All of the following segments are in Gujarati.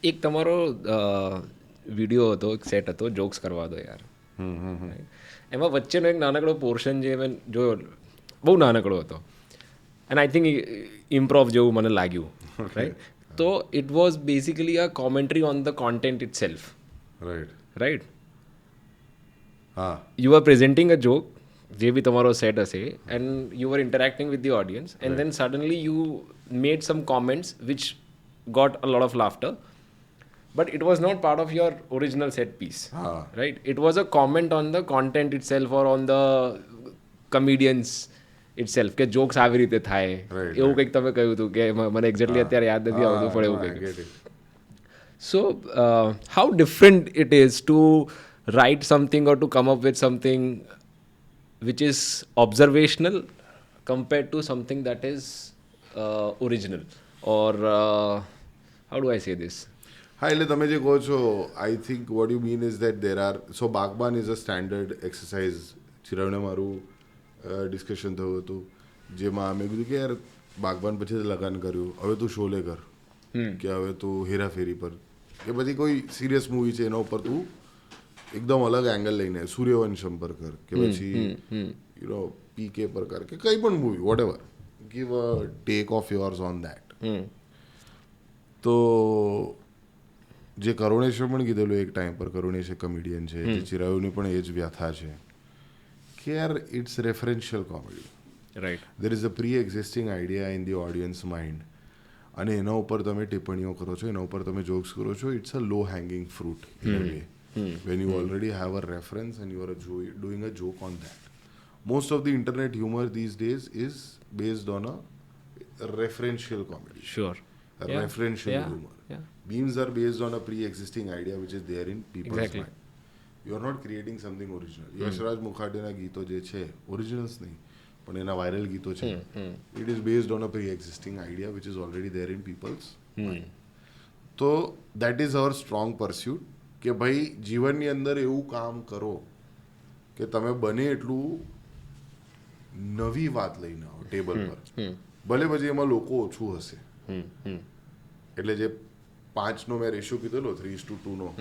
એક તમારો વિડીયો હતો, એક સેટ હતો, જોક્સ કરવા દો યાર. એમાં વચ્ચેનો એક નાનકડો પોર્શન જે મેં જોયો, બહુ નાનકડો હતો, એન્ડ આઈ થિંક ઇમ્પ્રોવ જેવું મને લાગ્યું, રાઈટ. તો it was basically a commentary on the content itself, right. હા, you are presenting a joke, જે બી તમારો સેટ હશે, and you are interacting with the audience, and then suddenly you made some comments which got a lot of laughter, but it was not part of your original set piece, right? It was a comment on the content itself or on the comedians itself, કે jokes આવી રીતે થાય, એવું કંઈક તમે કહ્યું હતું, કે મને એક્ઝેક્ટલી અત્યારે યાદ નથી આવતું, પણ એવું કંઈક. So how different it is to write something or to come up with something which is observational compared to something that is original, or how do I say this? હા, એટલે તમે જે કહો છો, I think what you mean is that there are, so Baghban is a standard exercise. ચિરાવને મારું ડિસ્કશન થયું હતું, જેમાં મેં કીધું કે યાર બાગબાન પછી લગાન કર્યું, હવે તું શોલે કર, કે હવે તું હેરાફેરી પર, કે પછી કોઈ સિરિયસ મૂવી છે એના ઉપર તું એકદમ અલગ એંગલ લઈને સૂર્યવંશમ પર કર, કે પછી યુ નો પીકે પર કર, કે કંઈ પણ movie, whatever, give a take of yours on that. તો જે કરુણેશે પણ કીધેલું એક ટાઈમ પર, કરુણેશ કમિડિયન છે, જે ચિરાયુની પણ એ જ વ્યથા છે, કે યાર it's referential comedy, right. There is a pre existing idea in the audience mind, અને એના ઉપર તમે ટિપ્પણીઓ કરો છો, એના ઉપર તમે જોક્સ કરો છો. It's a low hanging fruit in a way, when you already have a reference and you are doing a joke on that. Most of the internet humor these days is based on a referential comedy. Sure. Referential humor. Yeah. Memes are based on a pre-existing idea which is there in people's Exactly. mind. You are not creating something original. Yashraj મુખાર્જીના ગીતો જે છે, ઓરિજિનલ્સ નહીં, પણ એના વાયરલ ગીતો છે, it is based on a pre-existing idea which is already there in people's mind. તો that is our strong pursuit, કે ભાઈ જીવનની અંદર એવું કામ કરો કે તમે બને એટલું નવી વાત લઈને આવો ટેબલ પર, ભલે પછી એમાં લોકો ઓછું હશે. એટલે જે 5નો મેં રેશિયો કીધેલો 3:2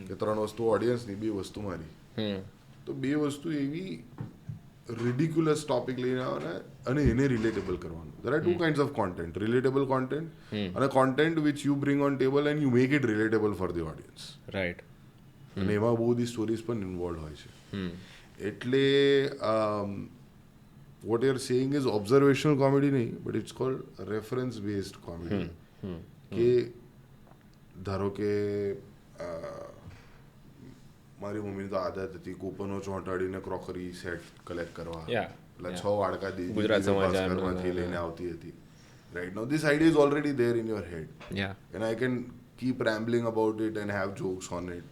કે 3 વસ્તુ ઓડિયન્સની, 2 વસ્તુ મારી, તો 2 વસ્તુ એવી ridiculous ટોપિક લઈને આવો ને, અને એને રિલેટેબલ કરવાનું. There are two kinds of content, relatable content અને content which you bring on table and you make it relatable for the audience. Right. અને એમાં બહુ બધી સ્ટોરીઝ પણ ઇન્વોલ્વ હોય છે. એટલે what you're saying is observational comedy નહીં, but it's called reference based comedy. કે ધારો કે મારી મમ્મીની તો આદત હતી કૂપનો ચોંટાડીને ક્રોકરી સેટ કલેક્ટ કરવા, એટલે 6 વાડકા ભાસ્કરમાંથી લઈને આવતી હતી. Right now this idea is already there in your head, and I can keep rambling about it and have jokes on it,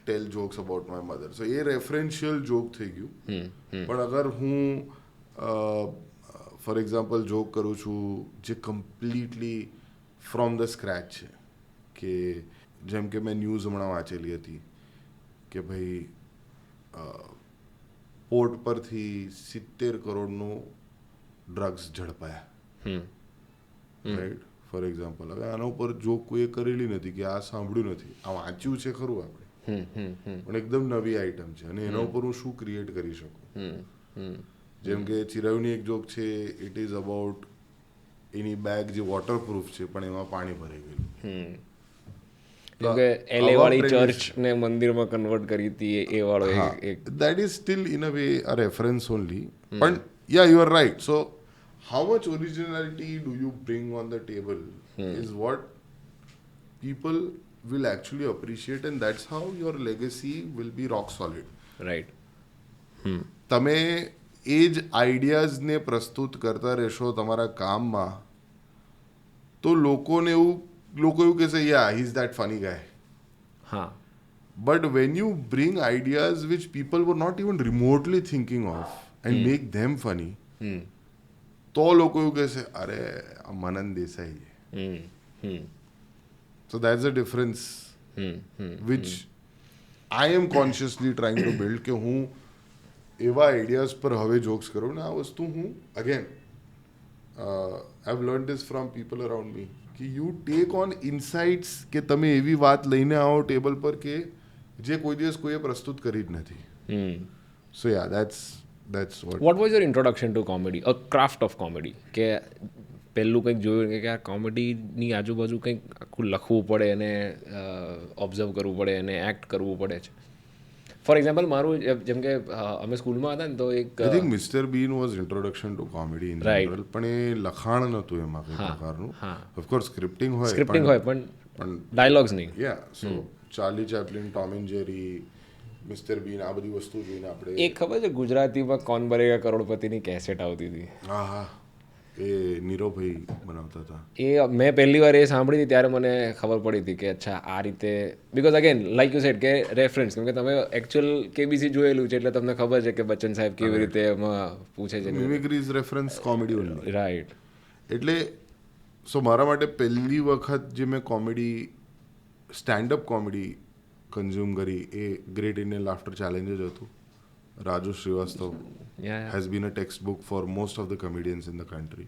tell jokes about my mother. So A રેફરન્શિયલ joke થઈ ગયું. પણ અગર હું ફોર એક્ઝામ્પલ જોક કરું છું જે કમ્પ્લીટલી ફ્રોમ ધ સ્ક્રેચ છે, કે જેમ કે મેં ન્યૂઝ હમણાં વાંચેલી હતી કે ભાઈ પોર્ટ પરથી 70 કરોડનું ડ્રગ્સ ઝડપાયા, રાઈટ, ફોર એક્ઝામ્પલ. હવે આના ઉપર જોક કોઈએ કરેલી નથી, કે આ સાંભળ્યું નથી, આ વાંચ્યું છે ખરું આપણે, પણ એકદમ નવી આઈટમ છે, અને એના ઉપર હું શું ક્રિએટ કરી શકું. જેમ કે ચિરાયુની એક જોક છે, it is about any bag જે વોટરપ્રૂફ છે પણ એમાં પાણી ભરાઈ ગયેલું, કે એલએ વાળી ચર્ચ ને મંદિરમાં કન્વર્ટ કરી હતી, એ વાળો એક. That is still in a way a reference only, પણ yeah you are right. So how much originality do you bring on the table is what people will actually appreciate, and that's how your legacy will be rock solid. Right. તમે એ જ આઈડિયાઝને પ્રસ્તુત કરતા રહેશો તમારા કામમાં, તો લોકો એવું કહેશે, યા હી ઇઝ દેટ ફની ગાય. હા. But when you bring ideas which people were not even remotely thinking of and make them funny, તો લોકો એવું કહેશે, અરે આ મનન દેસાઈ છે. So that's the difference which I am consciously trying to build, કે હું એવા આઈડિયાઝ પર હવે જોક્સ કરું ને આ વસ્તુ હું again I have learn this from people around મી, કે કે યુ ટેક ઓન ઇનસાઇટ્સ કે તમે એવી વાત લઈને આવો ટેબલ પર કે જે કોઈ દિવસ કોઈએ પ્રસ્તુત કરી જ નથી. So yeah that's what was your introduction to comedy, a craft of comedy? કે પહેલું કંઈક જોયું કે આ કોમેડીની આજુબાજુ કંઈક આખું લખવું પડે એને ઓબ્ઝર્વ કરવું પડે એને એક્ટ કરવું પડે છે. ફોર એક્ઝામ્પલ મારું જેમ કે અમે સ્કૂલમાં હતા ને તો એક I think Mister Bean was introduction to comedy in general, પણ એ લખાણ નહોતું એમાં કઈ પ્રકારનું. ઓફકોર્સ સ્ક્રિપ્ટિંગ હોય પણ ડાયલોગ્સ નહીં. Yeah so Charlie Chaplin, Tom and Jerry, Mister Bean, આ બધી વસ્તુ જોઈને આપણે એ ખબર છે ગુજરાતીમાં કોન બનેગા કરોડપતિની કેસેટ આવતી હતી. હા હા, એ નીરોભાઈ બનાવતા હતા. એ મેં પહેલી વાર એ સાંભળી હતી ત્યારે મને ખબર પડી હતી કે અચ્છા આ રીતે, because again like you sad કે રેફરન્સ, કેમ કે તમે એકચ્યુઅલ કેબીસી જોયેલું છે એટલે તમને ખબર છે કે બચ્ચન સાહેબ કેવી રીતે એમાં પૂછે છે. Mimicry is reference comedy only. Right. એટલે સો મારા માટે પહેલી વખત જે મેં કોમેડી, સ્ટેન્ડઅપ કોમેડી કન્ઝ્યુમ કરી એ ગ્રેટ ઇન્ડિયન લાફ્ટર ચેલેન્જ જ હતું. Raju Srivastava has been a textbook for most of the comedians in the country.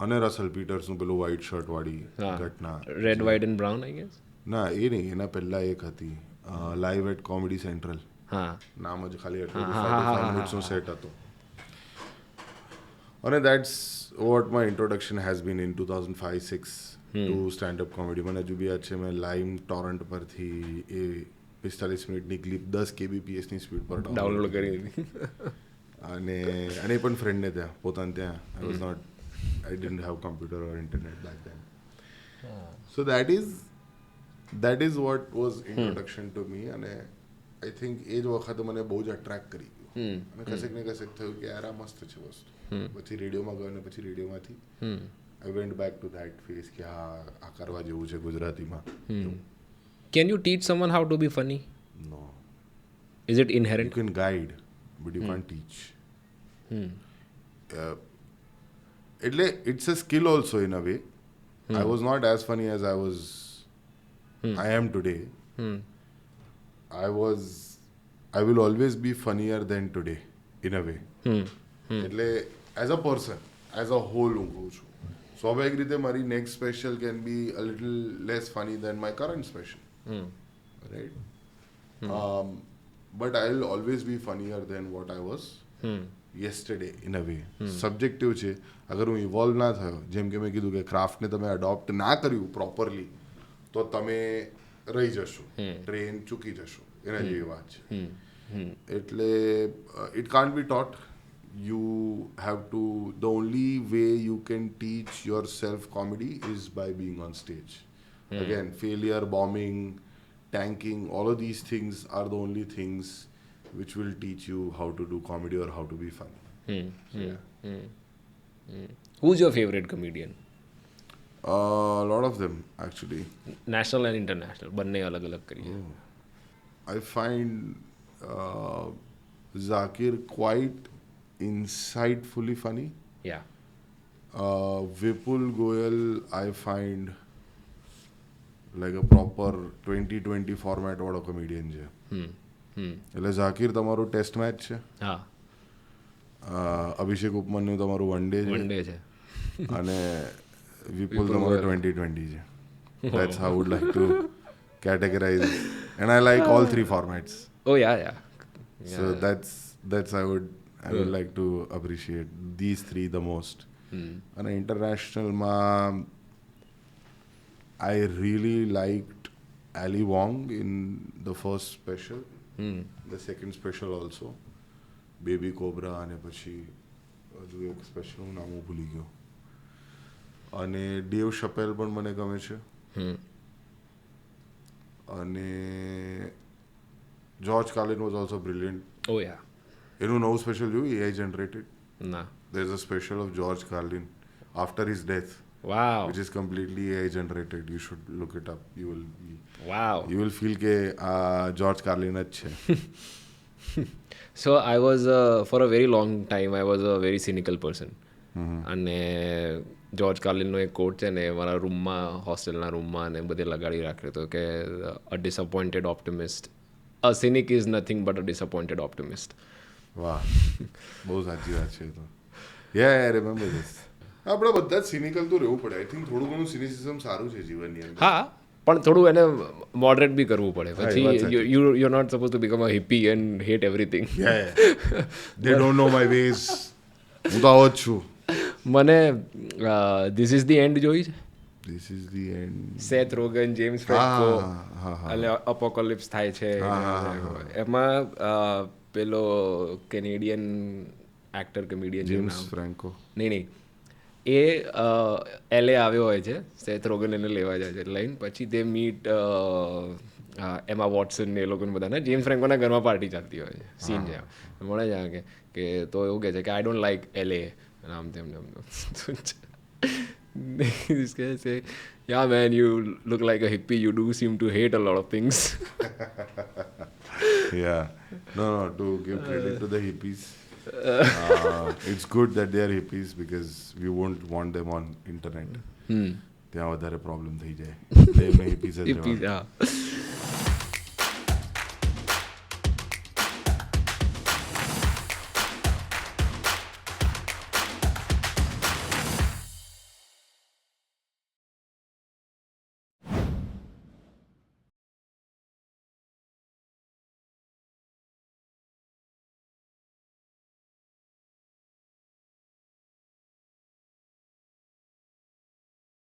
અને રસલ પીટર્સનું પેલું વ્હાઇટ શર્ટ વાળી ઘટના, red white and brown I guess. ના એ નહીં, એના પહેલા એક હતી લાઈવ એટ કોમેડી સેન્ટ્રલ. નામ જ ખાલી 45 મિનિટ્સનો સેટ હતો. અને that's what my introduction has been in 2005-06 to stand up comedy. મને હજુ બી યાદ છે મેં લાઈમ ટોરન્ટ પરથી એ 45 મિનિટની ક્લિપ 10 kbpsની સ્પીડ પર ડાઉનલોડ કરી અને એ પણ ફ્રેન્ડને ત્યાં, પોતાને ત્યાં. I was not, I didn't have computer or internet back then. So that is what was introduction to me. અને આઈ થિંક એ જ વખતે મને બહુ જ અટ્રેક્ટ કરી ગયું અને કશેક ને કશેક થયું કે યાર આ મસ્ત છે વસ્તુ. પછી રેડિયોમાં ગયો અને પછી રેડિયોમાંથી I went back to that phase કે હા આ કરવા જેવું છે ગુજરાતીમાં. Can you teach someone how to be funny? No. Is it inherent? You can guide, but you can't teach. એટલે it's a skill also in a way. I was not as funny as I am today. I will always be funnier than today in a way. એટલે as a person, as a whole હું કહું છું. સ્વાભાવિક રીતે મારી next special can be a little less funny than my current special. Right? But I'll always be funnier than what I was yesterday in a way. Subjective છે. અગર હું ઇવોલ્વ ના થયો, જેમ કે મેં કીધું કે ક્રાફ્ટને તમે અડોપ્ટ ના કર્યું પ્રોપરલી તો તમે રહી જશો, ટ્રેન ચૂકી જશો, એના જેવી વાત છે. એટલે it can't be taught. You have to, the only way you can teach yourself comedy is by being on stage. Again, failure, bombing, tanking, all of these things are the only things which will teach you how to do comedy or how to be funny. Who's your favorite comedian? A lot of them actually. National and international, બંને અલગ અલગ કરીએ. I find Zakir quite insightfully funny. Yeah. Vipul Goyal I find like a proper 2020 format વાળો comedian છે. એટલે ઝાકીર તમારું ટેસ્ટ મેચ છે. હા. અભિષેક ઉપમન્યુ તમારું વન ડે છે અને વિપુલ તમારું 2020 છે. That's how I would like to categorize, and I like all three formats. Oh yeah. So that's I would like to appreciate these three the most. And internationalમાં I really liked Ali Wong in the first special, the second special also, Baby Cobra, અને પછી હજુ એક સ્પેશિયલનું નામ હું ભૂલી ગયો. અને ડેવ શપેલ પણ મને ગમે છે. અને George Carlin was also brilliant. Oh yeah. એનું નવું સ્પેશિયલ જોયું AI generated? ના. There's a special of George Carlin after his death. Wow. Which is completely AI generated. You should look it up. You will feel કે આ George Carlin જ છે. So I was for a very long time I was a very cynical person. અને જોર્જ કાર્લિનનો એક કોટ છે ને મારા રૂમમાં, હોસ્ટેલના રૂમમાં ને બધે લગાડી રાખ્યો હતો કે a disappointed optimist, a cynic is nothing but a disappointed optimist. વાહ, બહુ સાચી વાત છે તો. Yeah, I remember this. આપણે બધા જ સિનિકલ તો રહેવું પડે. આઈ થિંક થોડું ઘણું સિનિસિઝમ સારું છે જીવનની અંદર. હા, પણ થોડું એને મોડરેટ બી કરવું પડે. હા, એ વાત પછી you not suppose to become a hippie and hate everything. They don't know my ways. હું તો આવો જ છું. મને ધીસ ઇઝ ધી એન્ડ જોઈ છે. This is the end. Seth Rogen, James Franco હા અને અપોકોલિપ્સ થાય છે. એમાં પેલો Canadian actor comedian James Franco. નહીં, એ એલે આવ્યો હોય છે. સેથ રોગન એને લેવા જાય છે લઈને. પછી તે મીટ એમાં વોટસન ને એ લોકોને બધાને જેમ્સ ફ્રેન્કોના ઘરમાં પાર્ટી ચાલતી હોય છે. સીન છે મળે છે કે તો એવું કહે છે કે આઈ ડોન્ટ લાઈક એલે. આમ તેમ This guy say, yeah man, you look like a hippie, you do seem to hate a lot of things. Yeah. No, to give credit to the hippies. It's good that they are hippies because we won't want them on internet. ત્યાં વધારે પ્રોબ્લેમ થઈ જાય. એમને hippies જ રહેવાનું.